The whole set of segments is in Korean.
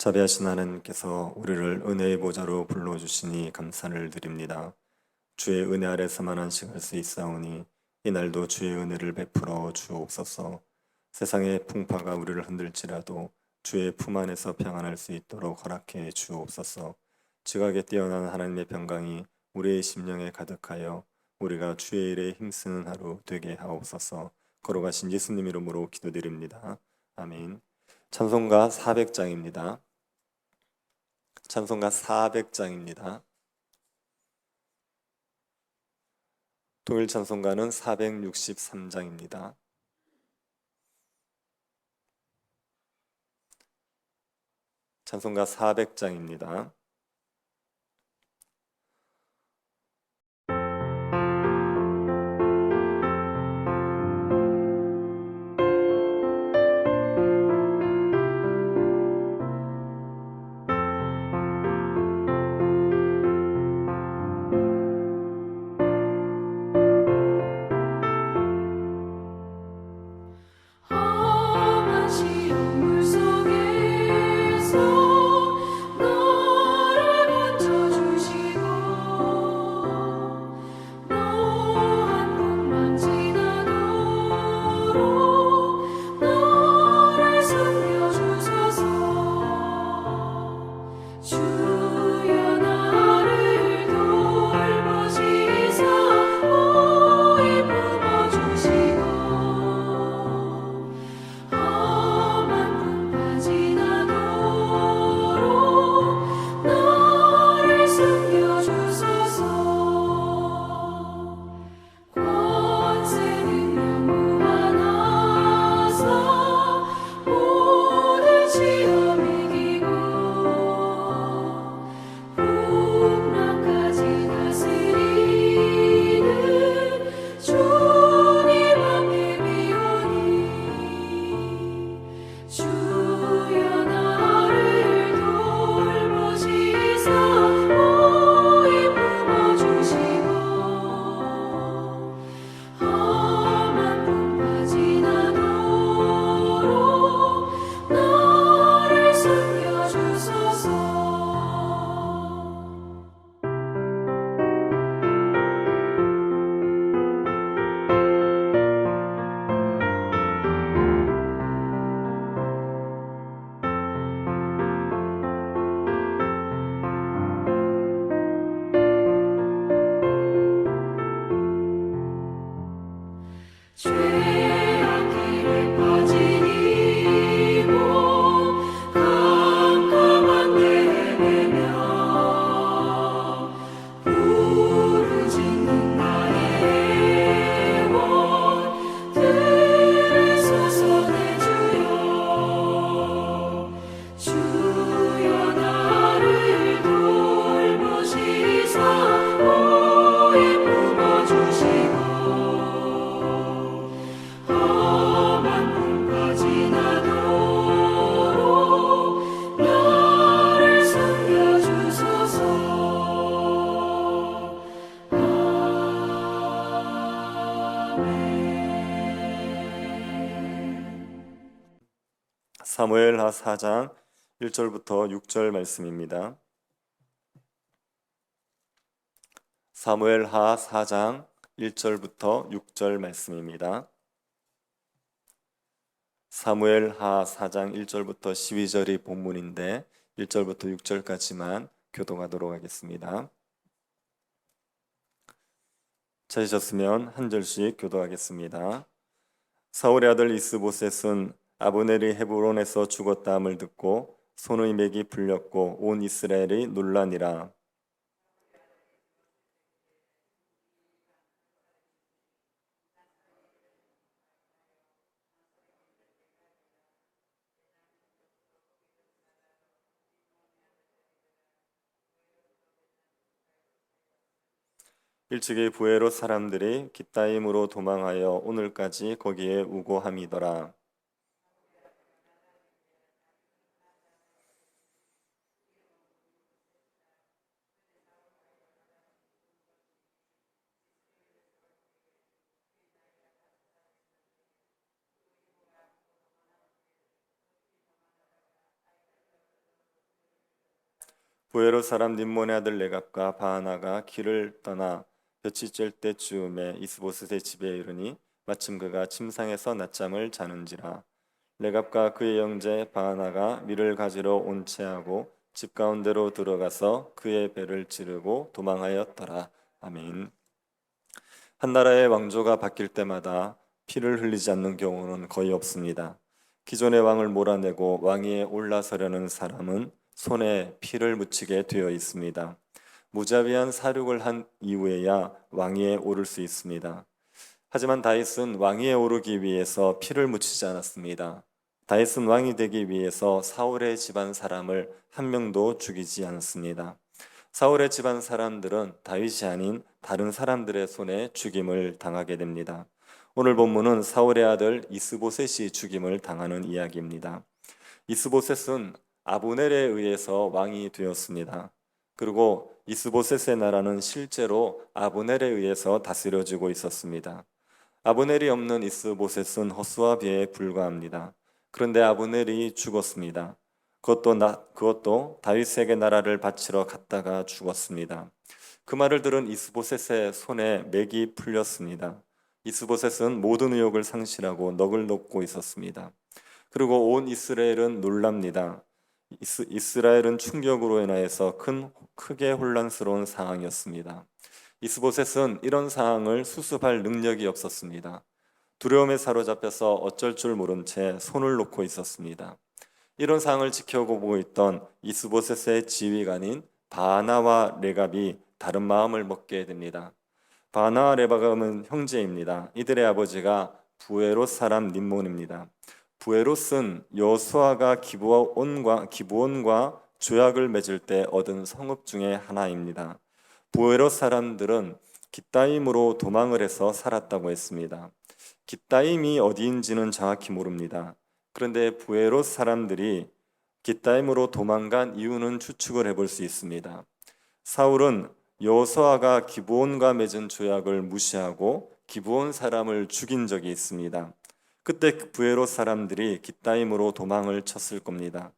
자비하신 하나님께서 우리를 은혜의 보좌로 불러주시니 감사를 드립니다. 주의 은혜 아래서만 안식할 수 있사오니 이날도 주의 은혜를 베풀어 주옵소서. 세상의 풍파가 우리를 흔들지라도 주의 품 안에서 평안할 수 있도록 허락해 주옵소서. 지각에 뛰어난 하나님의 평강이 우리의 심령에 가득하여 우리가 주의 일에 힘쓰는 하루 되게 하옵소서. 걸어가신 예수님 이름으로 기도드립니다. 아멘. 찬송가 400장입니다. 찬송가 400장입니다. 통일 찬송가는 463장입니다. 찬송가 400장입니다. 사무엘하 4장 1절부터 6절 말씀입니다. 사무엘하 4장 1절부터 6절 말씀입니다. 사무엘하 4장 1절부터 12절이 본문인데 1절부터 6절까지만 교독하도록 하겠습니다. 찾으셨으면 한 절씩 교독하겠습니다. 사울의 아들 이스보셋은 아브넬이 헤브론에서 죽었다함을 듣고 손의 맥이 풀렸고 온 이스라엘이 놀라니라. 일찍이 부에롯 사람들이 깃다임으로 도망하여 오늘까지 거기에 우고함이더라. 부에롯 사람 림몬의 아들 레갑과 바하나가 길을 떠나 볕이 쬐을 때쯤에 이스보셋의 집에 이르니 마침 그가 침상에서 낮잠을 자는지라. 레갑과 그의 형제 바하나가 밀을 가지러 온 채하고 집 가운데로 들어가서 그의 배를 찌르고 도망하였더라. 아멘. 한 나라의 왕조가 바뀔 때마다 피를 흘리지 않는 경우는 거의 없습니다. 기존의 왕을 몰아내고 왕위에 올라서려는 사람은 손에 피를 묻히게 되어 있습니다. 무자비한 사륙을 한 이후에야 왕위에 오를 수 있습니다. 하지만 다윗은 왕위에 오르기 위해서 피를 묻히지 않았습니다. 다윗은 왕이 되기 위해서 사울의 집안 사람을 한 명도 죽이지 않았습니다. 사울의 집안 사람들은 다윗이 아닌 다른 사람들의 손에 죽임을 당하게 됩니다. 오늘 본문은 사울의 아들 이스보셋이 죽임을 당하는 이야기입니다. 이스보셋은 아브넬에 의해서 왕이 되었습니다. 그리고 이스보셋의 나라는 실제로 아브넬에 의해서 다스려지고 있었습니다. 아브넬이 없는 이스보셋은 헛수와 비에 불과합니다. 그런데 아브넬이 죽었습니다. 그것도 다윗에게 나라를 바치러 갔다가 죽었습니다. 그 말을 들은 이스보셋의 손에 맥이 풀렸습니다. 이스보셋은 모든 의욕을 상실하고 넋을 놓고 있었습니다. 그리고 온 이스라엘은 놀랍니다. 이스라엘은 충격으로 인하여서 크게 혼란스러운 상황이었습니다. 이스보셋은 이런 상황을 수습할 능력이 없었습니다. 두려움에 사로잡혀서 어쩔 줄 모른 채 손을 놓고 있었습니다. 이런 상황을 지켜보고 있던 이스보셋의 지휘관인 바나와 레갑이 다른 마음을 먹게 됩니다. 바나와 레갑은 형제입니다. 이들의 아버지가 부에롯 사람 림몬입니다. 부에롯은 여호수아가 기브온과 조약을 맺을 때 얻은 성읍 중에 하나입니다. 부에롯 사람들은 깃다임으로 도망을 해서 살았다고 했습니다. 깃다임이 어디인지는 정확히 모릅니다. 그런데 부에롯 사람들이 깃다임으로 도망간 이유는 추측을 해볼 수 있습니다. 사울은 여호수아가 기브온과 맺은 조약을 무시하고 기브온 사람을 죽인 적이 있습니다. 그때 부에롯 사람들이 깃다임으로 도망을 쳤을 겁니다.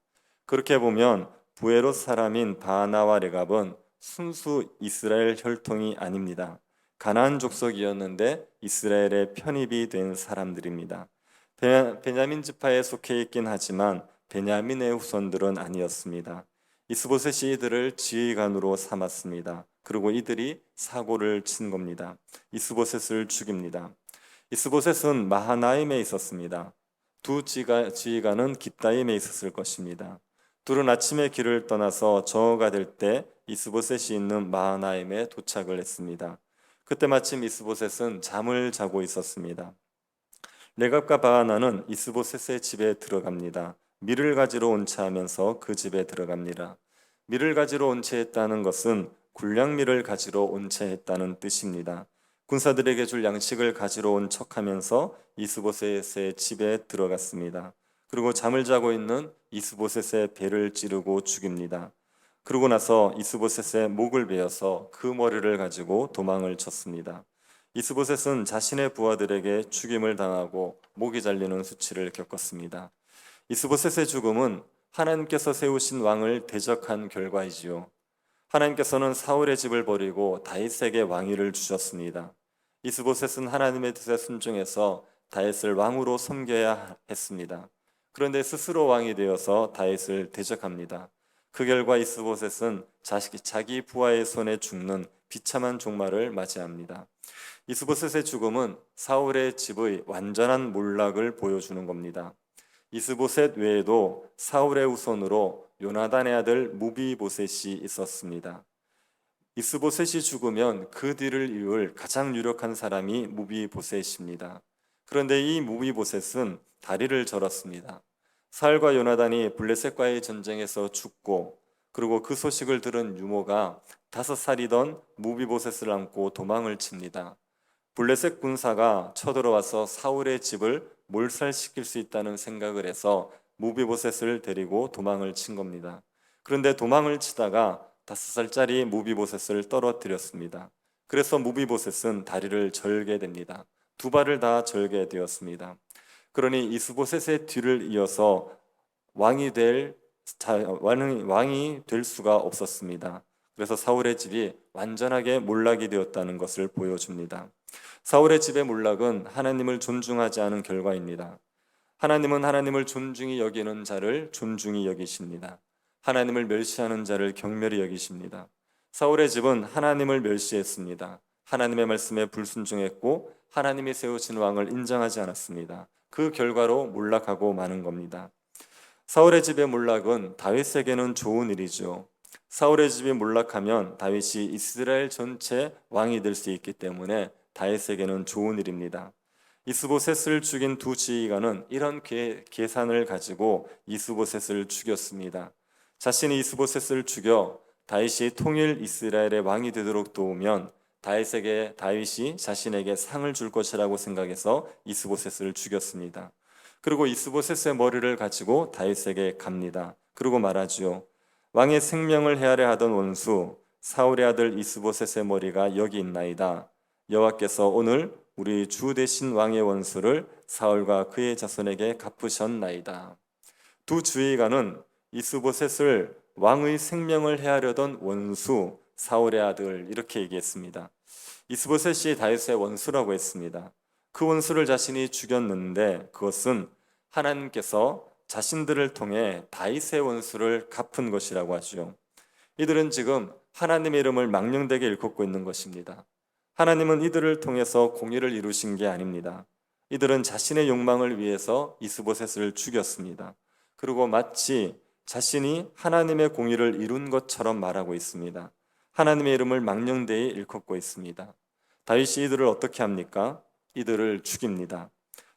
그렇게 보면 부에롯 사람인 바나와 레갑은 순수 이스라엘 혈통이 아닙니다. 가나안 족속이었는데 이스라엘에 편입이 된 사람들입니다. 베냐민 지파에 속해 있긴 하지만 베냐민의 후손들은 아니었습니다. 이스보셋이 이들을 지휘관으로 삼았습니다. 그리고 이들이 사고를 친 겁니다. 이스보셋을 죽입니다. 이스보셋은 마하나임에 있었습니다. 두 지휘관은 깃다임에 있었을 것입니다. 둘은 아침에 길을 떠나서 저어가 될 때 이스보셋이 있는 마하나임에 도착을 했습니다. 그때 마침 이스보셋은 잠을 자고 있었습니다. 레갑과 바하나는 이스보셋의 집에 들어갑니다. 밀을 가지러 온 차 하면서 그 집에 들어갑니다. 밀을 가지러 온 채 했다는 것은 군량밀을 가지러 온 채 했다는 뜻입니다. 군사들에게 줄 양식을 가지러 온 척하면서 이스보셋의 집에 들어갔습니다. 그리고 잠을 자고 있는 이스보셋의 배를 찌르고 죽입니다. 그러고 나서 이스보셋의 목을 베어서 그 머리를 가지고 도망을 쳤습니다. 이스보셋은 자신의 부하들에게 죽임을 당하고 목이 잘리는 수치를 겪었습니다. 이스보셋의 죽음은 하나님께서 세우신 왕을 대적한 결과이지요. 하나님께서는 사울의 집을 버리고 다윗에게 왕위를 주셨습니다. 이스보셋은 하나님의 뜻에 순종해서 다윗을 왕으로 섬겨야 했습니다. 그런데 스스로 왕이 되어서 다윗을 대적합니다. 그 결과 이스보셋은 자기 부하의 손에 죽는 비참한 종말을 맞이합니다. 이스보셋의 죽음은 사울의 집의 완전한 몰락을 보여주는 겁니다. 이스보셋 외에도 사울의 후손으로 요나단의 아들 무비보셋이 있었습니다. 이스보셋이 죽으면 그 뒤를 이을 가장 유력한 사람이 무비보셋입니다. 그런데 이 무비보셋은 다리를 절었습니다. 사울과 요나단이 블레셋과의 전쟁에서 죽고 그리고 그 소식을 들은 유모가 5살이던 무비보셋을 안고 도망을 칩니다. 블레셋 군사가 쳐들어와서 사울의 집을 몰살시킬 수 있다는 생각을 해서 무비보셋을 데리고 도망을 친 겁니다. 그런데 도망을 치다가 5살짜리 무비보셋을 떨어뜨렸습니다. 그래서 무비보셋은 다리를 절게 됩니다. 두 발을 다 절게 되었습니다. 그러니 이스보셋의 뒤를 이어서 왕이 될 왕이 될 수가 없었습니다. 그래서 사울의 집이 완전하게 몰락이 되었다는 것을 보여줍니다. 사울의 집의 몰락은 하나님을 존중하지 않은 결과입니다. 하나님은 하나님을 존중히 여기는 자를 존중히 여기십니다. 하나님을 멸시하는 자를 경멸히 여기십니다. 사울의 집은 하나님을 멸시했습니다. 하나님의 말씀에 불순종했고 하나님이 세우신 왕을 인정하지 않았습니다. 그 결과로 몰락하고 마는 겁니다. 사울의 집의 몰락은 다윗에게는 좋은 일이죠. 사울의 집이 몰락하면 다윗이 이스라엘 전체 왕이 될 수 있기 때문에 다윗에게는 좋은 일입니다. 이스보셋을 죽인 두 지휘관은 이런 계산을 가지고 이스보셋을 죽였습니다. 자신이 이스보셋을 죽여 다윗이 통일 이스라엘의 왕이 되도록 도우면 다윗이 자신에게 상을 줄 것이라고 생각해서 이스보셋을 죽였습니다. 그리고 이스보셋의 머리를 가지고 다윗에게 갑니다. 그리고 말하지요. 왕의 생명을 헤아려 하던 원수 사울의 아들 이스보셋의 머리가 여기 있나이다. 여호와께서 오늘 우리 주 대신 왕의 원수를 사울과 그의 자손에게 갚으셨나이다. 두 주의관은 이스보셋을 왕의 생명을 헤아려던 원수 사울의 아들 이렇게 얘기했습니다. 이스보셋이 다윗의 원수라고 했습니다. 그 원수를 자신이 죽였는데 그것은 하나님께서 자신들을 통해 다윗의 원수를 갚은 것이라고 하죠. 이들은 지금 하나님의 이름을 망령되게 일컫고 있는 것입니다. 하나님은 이들을 통해서 공의를 이루신 게 아닙니다. 이들은 자신의 욕망을 위해서 이스보셋을 죽였습니다. 그리고 마치 자신이 하나님의 공의를 이룬 것처럼 말하고 있습니다. 하나님의 이름을 망령되이 일컫고 있습니다. 다윗이 이들을 어떻게 합니까? 이들을 죽입니다.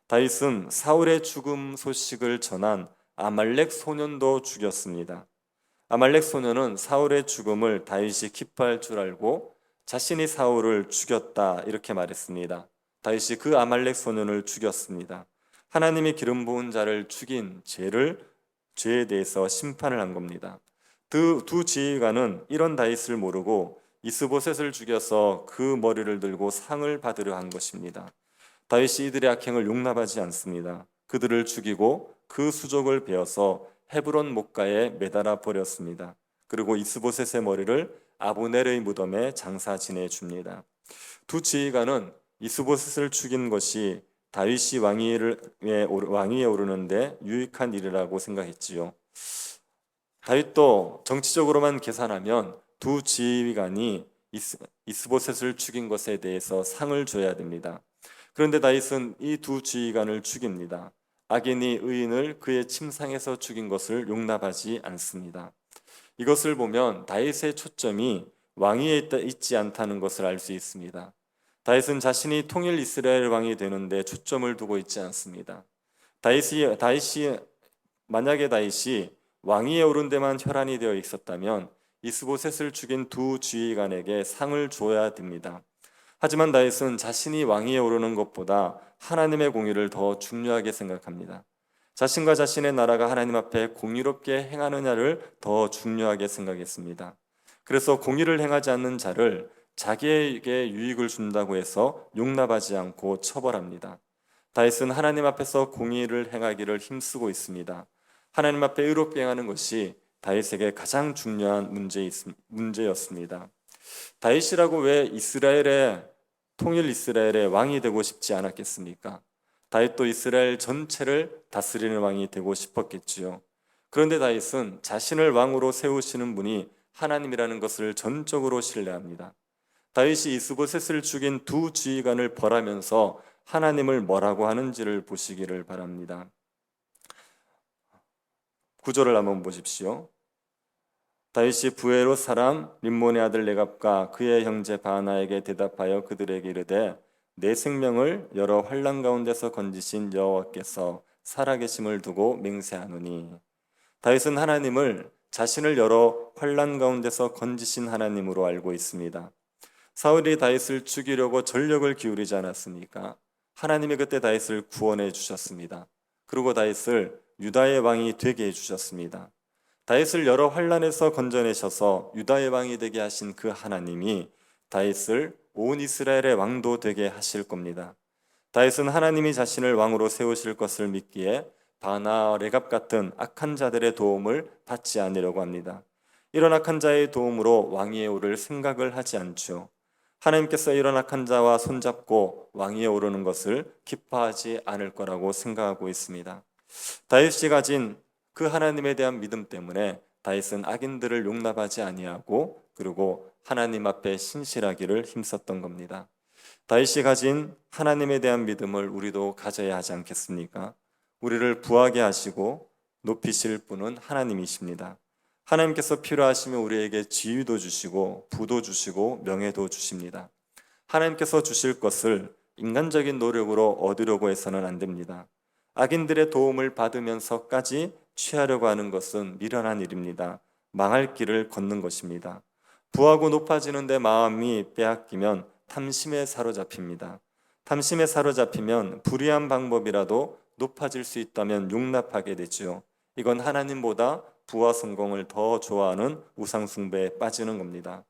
다윗은 사울의 죽음 소식을 전한 아말렉 소년도 죽였습니다. 아말렉 소년은 사울의 죽음을 다윗이 기뻐할 줄 알고 자신이 사울을 죽였다 이렇게 말했습니다. 다윗이 그 아말렉 소년을 죽였습니다. 하나님이 기름 부은 자를 죽인 죄에 대해서 심판을 한 겁니다. 두 지휘관은 이런 다윗을 모르고 이스보셋을 죽여서 그 머리를 들고 상을 받으려 한 것입니다. 다윗이 이들의 악행을 용납하지 않습니다. 그들을 죽이고 그 수족을 베어서 헤브론 목가에 매달아 버렸습니다. 그리고 이스보셋의 머리를 아브넬의 무덤에 장사 지내줍니다. 두 지휘관은 이스보셋을 죽인 것이 다윗이 왕위에 오르는데 유익한 일이라고 생각했지요. 다윗도 정치적으로만 계산하면 두 지휘관이 이스보셋을 죽인 것에 대해서 상을 줘야 됩니다. 그런데 다윗은 이 두 지휘관을 죽입니다. 악인이 의인을 그의 침상에서 죽인 것을 용납하지 않습니다. 이것을 보면 다윗의 초점이 왕위에 있지 않다는 것을 알 수 있습니다. 다윗은 자신이 통일 이스라엘 왕이 되는데 초점을 두고 있지 않습니다. 만약에 다윗이 왕위에 오른 데만 혈안이 되어 있었다면 이스보셋을 죽인 두 지휘관에게 상을 줘야 됩니다. 하지만 다윗은 자신이 왕위에 오르는 것보다 하나님의 공의를 더 중요하게 생각합니다. 자신과 자신의 나라가 하나님 앞에 공의롭게 행하느냐를 더 중요하게 생각했습니다. 그래서 공의를 행하지 않는 자를 자기에게 유익을 준다고 해서 용납하지 않고 처벌합니다. 다윗은 하나님 앞에서 공의를 행하기를 힘쓰고 있습니다. 하나님 앞에 의롭게 행하는 것이 다윗에게 가장 중요한 문제였습니다. 다윗이라고 왜 통일 이스라엘의 왕이 되고 싶지 않았겠습니까? 다윗도 이스라엘 전체를 다스리는 왕이 되고 싶었겠지요. 그런데 다윗은 자신을 왕으로 세우시는 분이 하나님이라는 것을 전적으로 신뢰합니다. 다윗이 이스보셋을 죽인 두 지휘관을 벌하면서 하나님을 뭐라고 하는지를 보시기를 바랍니다. 9절을 한번 보십시오. 다윗이 부에롯 사람 림몬의 아들 레갑과 그의 형제 바나에게 대답하여 그들에게 이르되 내 생명을 여러 환난 가운데서 건지신 여호와께서 살아계심을 두고 맹세하노니. 다윗은 하나님을 자신을 여러 환난 가운데서 건지신 하나님으로 알고 있습니다. 사울이 다윗을 죽이려고 전력을 기울이지 않았습니까? 하나님이 그때 다윗을 구원해 주셨습니다. 그리고 다윗을 유다의 왕이 되게 해 주셨습니다. 다윗을 여러 환난에서 건져내셔서 유다의 왕이 되게 하신 그 하나님이 다윗을 온 이스라엘의 왕도 되게 하실 겁니다. 다윗은 하나님이 자신을 왕으로 세우실 것을 믿기에 바나, 레갑 같은 악한 자들의 도움을 받지 않으려고 합니다. 이런 악한 자의 도움으로 왕위에 오를 생각을 하지 않죠. 하나님께서 이런 악한 자와 손잡고 왕위에 오르는 것을 기뻐하지 않을 거라고 생각하고 있습니다. 다윗이 가진 그 하나님에 대한 믿음 때문에 다윗은 악인들을 용납하지 아니하고 그리고 하나님 앞에 신실하기를 힘썼던 겁니다. 다윗이 가진 하나님에 대한 믿음을 우리도 가져야 하지 않겠습니까? 우리를 부하게 하시고 높이실 분은 하나님이십니다. 하나님께서 필요하시면 우리에게 지위도 주시고 부도 주시고 명예도 주십니다. 하나님께서 주실 것을 인간적인 노력으로 얻으려고 해서는 안 됩니다. 악인들의 도움을 받으면서까지 취하려고 하는 것은 미련한 일입니다. 망할 길을 걷는 것입니다. 부하고 높아지는 데 마음이 빼앗기면 탐심에 사로잡힙니다. 탐심에 사로잡히면 불의한 방법이라도 높아질 수 있다면 용납하게 되지요. 이건 하나님보다 부와 성공을 더 좋아하는 우상숭배에 빠지는 겁니다.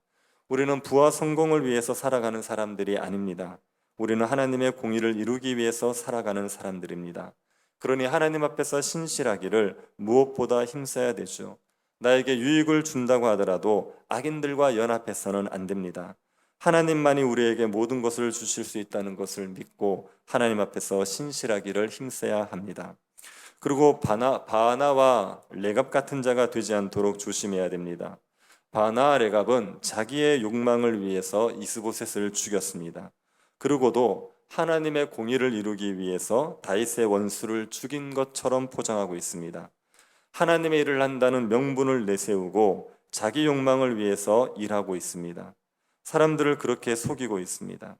우리는 부와 성공을 위해서 살아가는 사람들이 아닙니다. 우리는 하나님의 공의를 이루기 위해서 살아가는 사람들입니다. 그러니 하나님 앞에서 신실하기를 무엇보다 힘써야 되죠. 나에게 유익을 준다고 하더라도 악인들과 연합해서는 안 됩니다. 하나님만이 우리에게 모든 것을 주실 수 있다는 것을 믿고 하나님 앞에서 신실하기를 힘써야 합니다. 그리고 바나와 레갑 같은 자가 되지 않도록 조심해야 됩니다. 바나 레갑은 자기의 욕망을 위해서 이스보셋을 죽였습니다. 그리고도 하나님의 공의를 이루기 위해서 다윗의 원수를 죽인 것처럼 포장하고 있습니다. 하나님의 일을 한다는 명분을 내세우고 자기 욕망을 위해서 일하고 있습니다. 사람들을 그렇게 속이고 있습니다.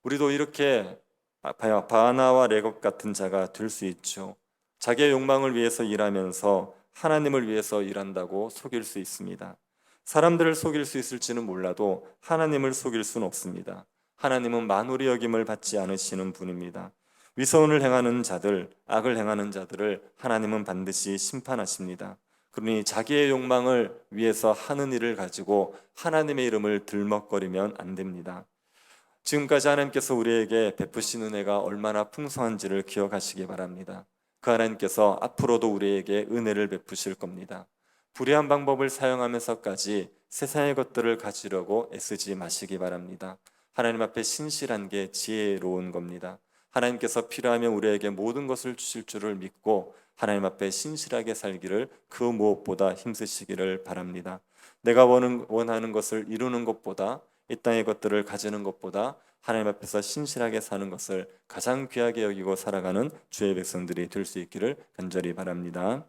우리도 이렇게 바나와 레갑 같은 자가 될 수 있죠. 자기의 욕망을 위해서 일하면서 하나님을 위해서 일한다고 속일 수 있습니다. 사람들을 속일 수 있을지는 몰라도 하나님을 속일 수는 없습니다. 하나님은 만홀히 여김을 받지 않으시는 분입니다. 위선을 행하는 자들, 악을 행하는 자들을 하나님은 반드시 심판하십니다. 그러니 자기의 욕망을 위해서 하는 일을 가지고 하나님의 이름을 들먹거리면 안 됩니다. 지금까지 하나님께서 우리에게 베푸신 은혜가 얼마나 풍성한지를 기억하시기 바랍니다. 그 하나님께서 앞으로도 우리에게 은혜를 베푸실 겁니다. 불의한 방법을 사용하면서까지 세상의 것들을 가지려고 애쓰지 마시기 바랍니다. 하나님 앞에 신실한 게 지혜로운 겁니다. 하나님께서 필요하면 우리에게 모든 것을 주실 줄을 믿고 하나님 앞에 신실하게 살기를 그 무엇보다 힘쓰시기를 바랍니다. 내가 원하는 것을 이루는 것보다 이 땅의 것들을 가지는 것보다 하나님 앞에서 신실하게 사는 것을 가장 귀하게 여기고 살아가는 주의 백성들이 될 수 있기를 간절히 바랍니다.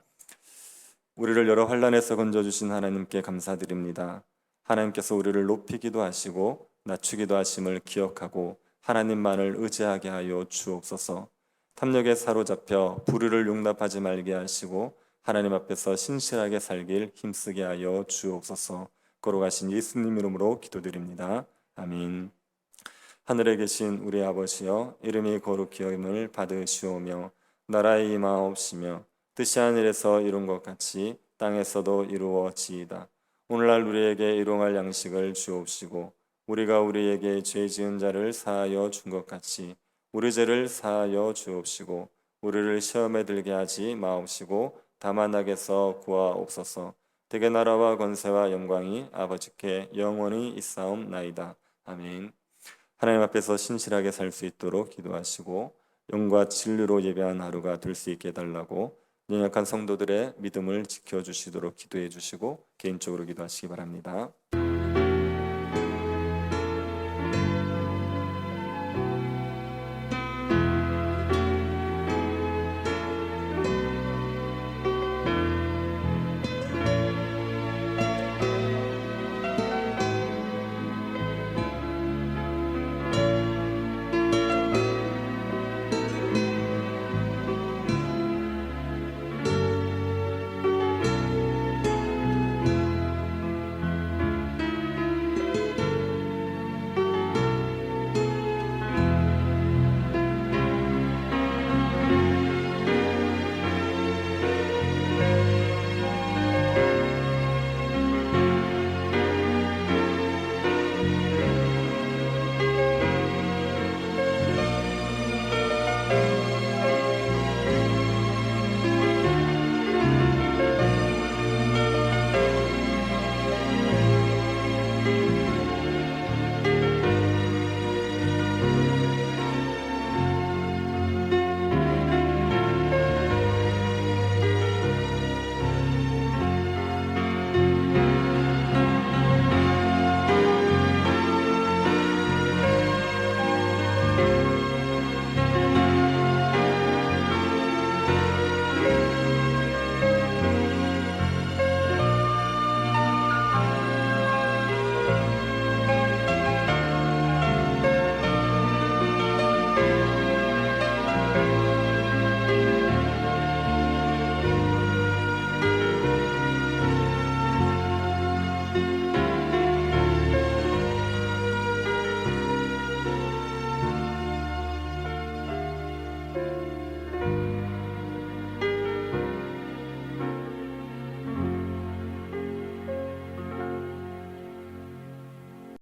우리를 여러 환난에서 건져주신 하나님께 감사드립니다. 하나님께서 우리를 높이기도 하시고 낮추기도 하심을 기억하고 하나님만을 의지하게 하여 주옵소서. 탐욕에 사로잡혀 불의를 용납하지 말게 하시고 하나님 앞에서 신실하게 살길 힘쓰게 하여 주옵소서. 거룩하신 예수님 이름으로 기도드립니다. 아멘. 하늘에 계신 우리 아버지여, 이름이 거룩히 여김을 받으시오며 나라의 임하옵시며 뜻이 하늘에서 이룬 것 같이 땅에서도 이루어지이다. 오늘날 우리에게 일용할 양식을 주옵시고 우리가 우리에게 죄 지은 자를 사하여 준 것 같이 우리 죄를 사하여 주옵시고 우리를 시험에 들게 하지 마옵시고 다만 악에서 구하옵소서. 대개 나라와 권세와 영광이 아버지께 영원히 있사옵나이다. 아멘. 하나님 앞에서 신실하게 살 수 있도록 기도하시고 영과 진리로 예배한 하루가 될 수 있게 해달라고 연약한 성도들의 믿음을 지켜주시도록 기도해 주시고 개인적으로 기도하시기 바랍니다.